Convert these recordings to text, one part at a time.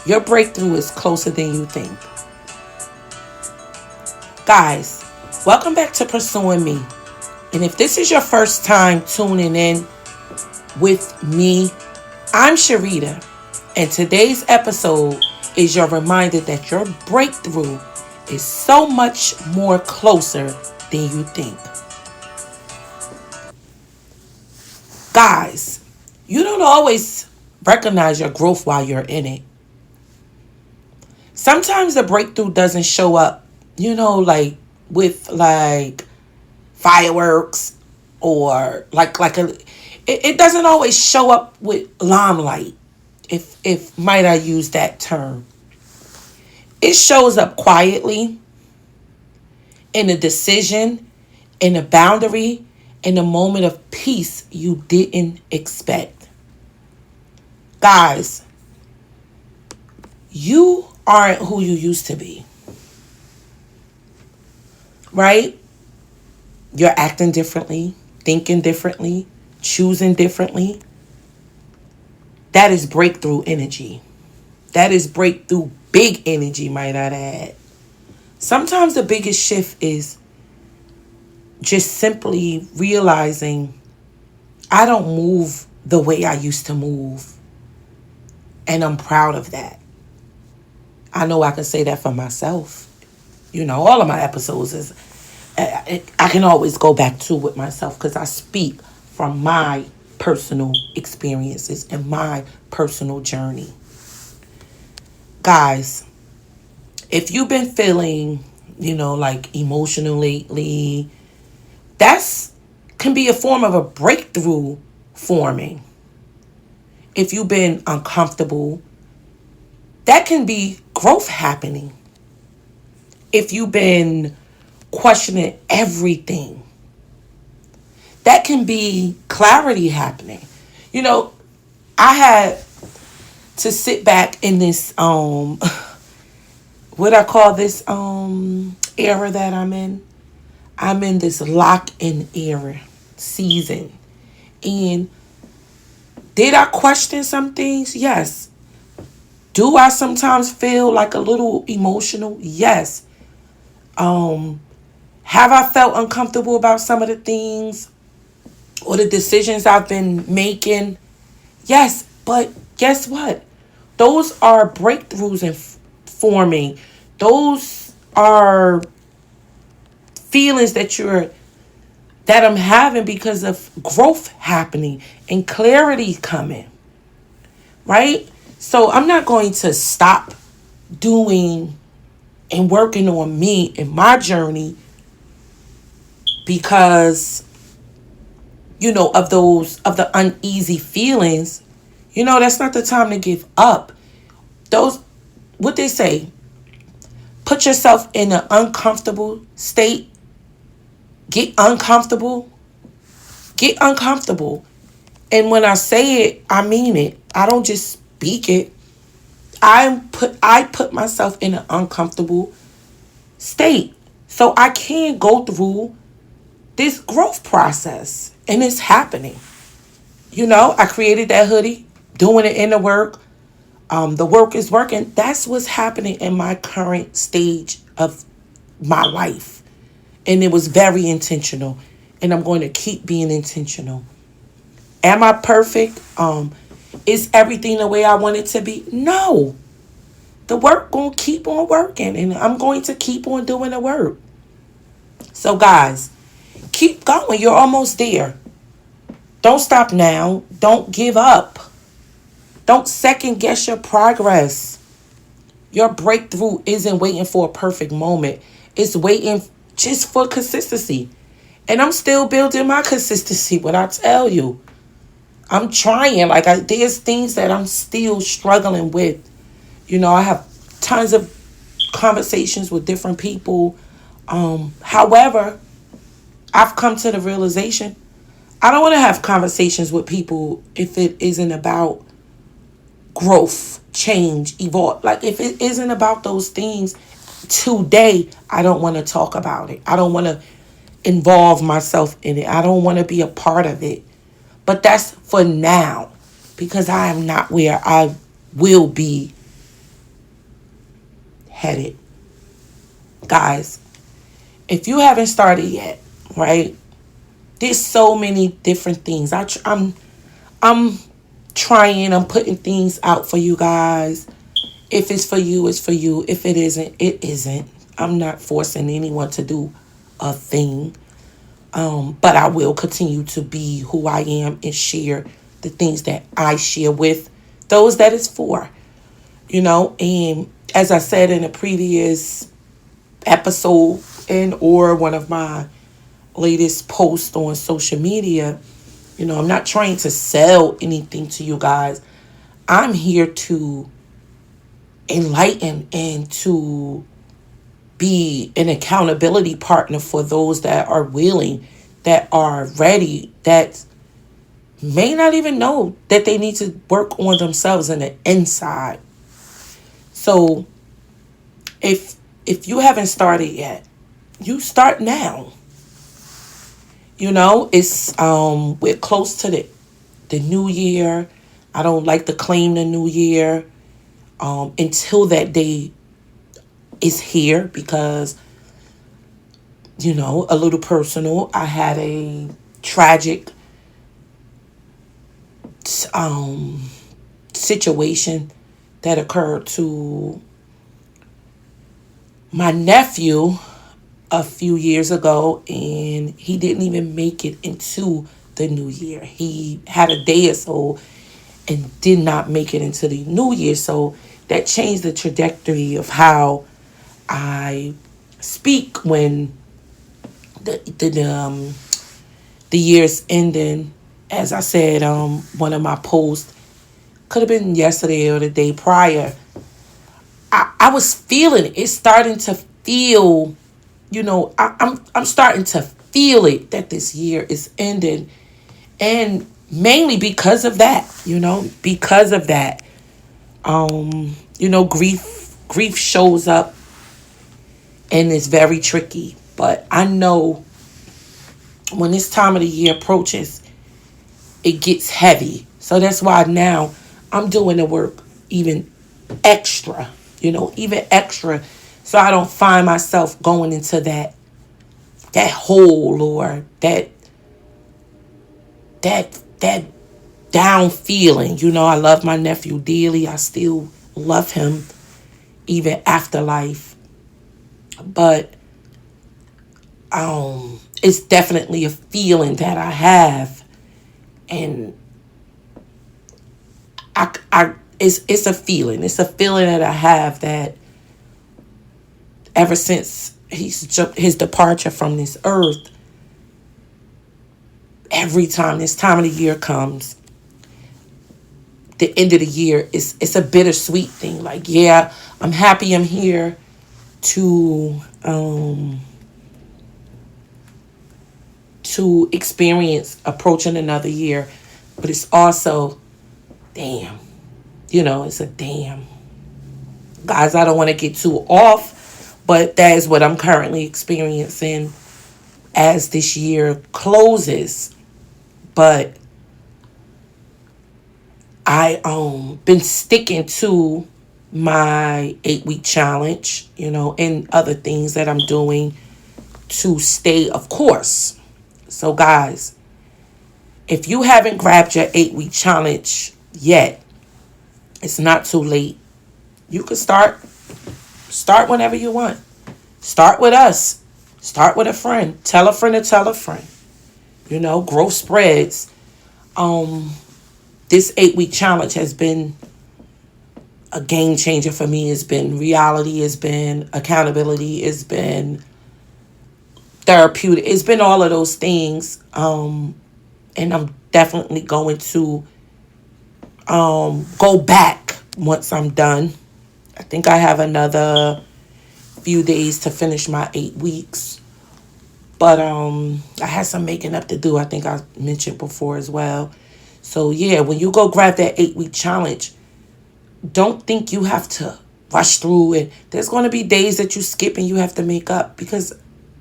Your breakthrough is closer than you think. Guys, welcome back to Pursuing Me. And if this is your first time tuning in with me, I'm Sharita. And today's episode is your reminder that your breakthrough is so much more closer than you think. Guys, you don't always recognize your growth while you're in it. Sometimes the breakthrough doesn't show up, like with like fireworks or it doesn't always show up with limelight. If might I use that term. It shows up quietly in a decision, in a boundary, in a moment of peace you didn't expect. Guys, you aren't who you used to be. Right? You're acting differently, thinking differently, choosing differently. That is breakthrough energy. That is breakthrough big energy, might I add. Sometimes the biggest shift is just simply realizing I don't move the way I used to move. And I'm proud of that. I know I can say that for myself. All of my episodes is, I can always go back to with myself because I speak from my personal experiences and my personal journey. Guys, if you've been feeling, like emotional lately, that's can be a form of a breakthrough forming. If you've been uncomfortable, that can be growth happening. If you've been questioning everything, that can be clarity happening. I had to sit back in this what I call this era that I'm in. I'm in this lock-in era season. And did I question some things? Yes. Do I sometimes feel like a little emotional? Yes. Have I felt uncomfortable about some of the things or the decisions I've been making? Yes, but guess what? Those are breakthroughs in forming. Those are feelings that I'm having because of growth happening and clarity coming. Right? So I'm not going to stop doing and working on me in my journey because of the uneasy feelings. That's not the time to give up. Those, what they say, put yourself in an uncomfortable state. Get uncomfortable. Get uncomfortable. And when I say it, I mean it. I don't just speak it. I put myself in an uncomfortable state so I can go through this growth process, and it's happening. I created that hoodie, doing it in the work. The work is working. That's what's happening in my current stage of my life, and it was very intentional, and I'm going to keep being intentional. Am I perfect? Is everything the way I want it to be? No. The work gonna keep on working, and I'm going to keep on doing the work. So guys, keep going. You're almost there. Don't stop now. Don't give up. Don't second guess your progress. Your breakthrough isn't waiting for a perfect moment. It's waiting just for consistency. And I'm still building my consistency, what I tell you. I'm trying. There's things that I'm still struggling with. I have tons of conversations with different people. However, I've come to the realization I don't want to have conversations with people if it isn't about growth, change, evolve. If it isn't about those things today, I don't want to talk about it. I don't want to involve myself in it. I don't want to be a part of it. But that's for now, because I am not where I will be headed. Guys, if you haven't started yet, right? There's so many different things. I'm trying. I'm putting things out for you guys. If it's for you, it's for you. If it isn't, it isn't. I'm not forcing anyone to do a thing. But I will continue to be who I am and share the things that I share with those that it's for. And as I said in a previous episode and or one of my latest posts on social media, I'm not trying to sell anything to you guys. I'm here to enlighten and to be an accountability partner for those that are willing, that are ready, that may not even know that they need to work on themselves in the inside. So if you haven't started yet, you start now. It's we're close to the new year. I don't like to claim the new year until that day is here because, a little personal. I had a tragic situation that occurred to my nephew a few years ago, and he didn't even make it into the new year. He had a day or so and did not make it into the new year. So that changed the trajectory of how I speak when the year's ending. As I said, one of my posts could have been yesterday or the day prior. I was feeling it. It's starting to feel, I'm starting to feel it that this year is ending, and mainly because of that. Because of that. Grief shows up and it's very tricky. But I know when this time of the year approaches, it gets heavy. So that's why now I'm doing the work even extra, even extra. So I don't find myself going into that hole or that down feeling. I love my nephew dearly. I still love him even after life. But it's definitely a feeling that I have, and it's a feeling. It's a feeling that I have that ever since his departure from this earth, every time this time of the year comes, the end of the year, it's a bittersweet thing. Like, yeah, I'm happy I'm here to experience approaching another year, but it's also damn. It's a damn. Guys, I don't want to get too off, but that is what I'm currently experiencing as this year closes. But I been sticking to my 8-week challenge, and other things that I'm doing to stay of course. So guys, if you haven't grabbed your 8-week challenge yet, it's not too late. You can start whenever you want. Start with us. Start with a friend. Tell a friend to tell a friend. Growth spreads. This 8-week challenge has been a game changer for me. It's been reality. It's been accountability. It's been therapeutic. It's been all of those things. And I'm definitely going to go back once I'm done. I think I have another few days to finish my 8 weeks. But I had some making up to do. I think I mentioned before as well. So yeah, when you go grab that 8-week challenge, don't think you have to rush through it. There's going to be days that you skip and you have to make up because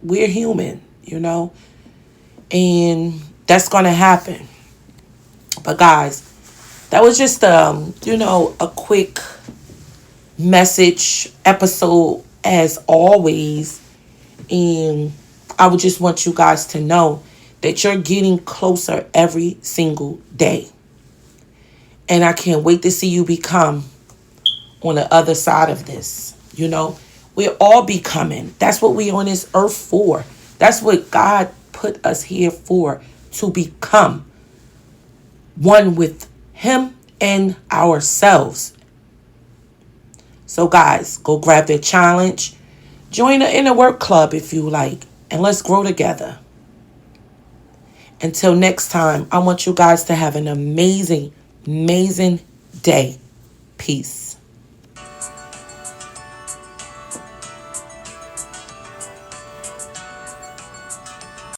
we're human, and that's going to happen. But guys, that was just a quick message episode as always. And I would just want you guys to know that you're getting closer every single day. And I can't wait to see you become on the other side of this. We're all becoming. That's what we on this earth for. That's what God put us here for, to become one with Him and ourselves. So guys, go grab their challenge. Join the inner work club if you like. And let's grow together. Until next time, I want you guys to have an amazing, amazing day. Peace.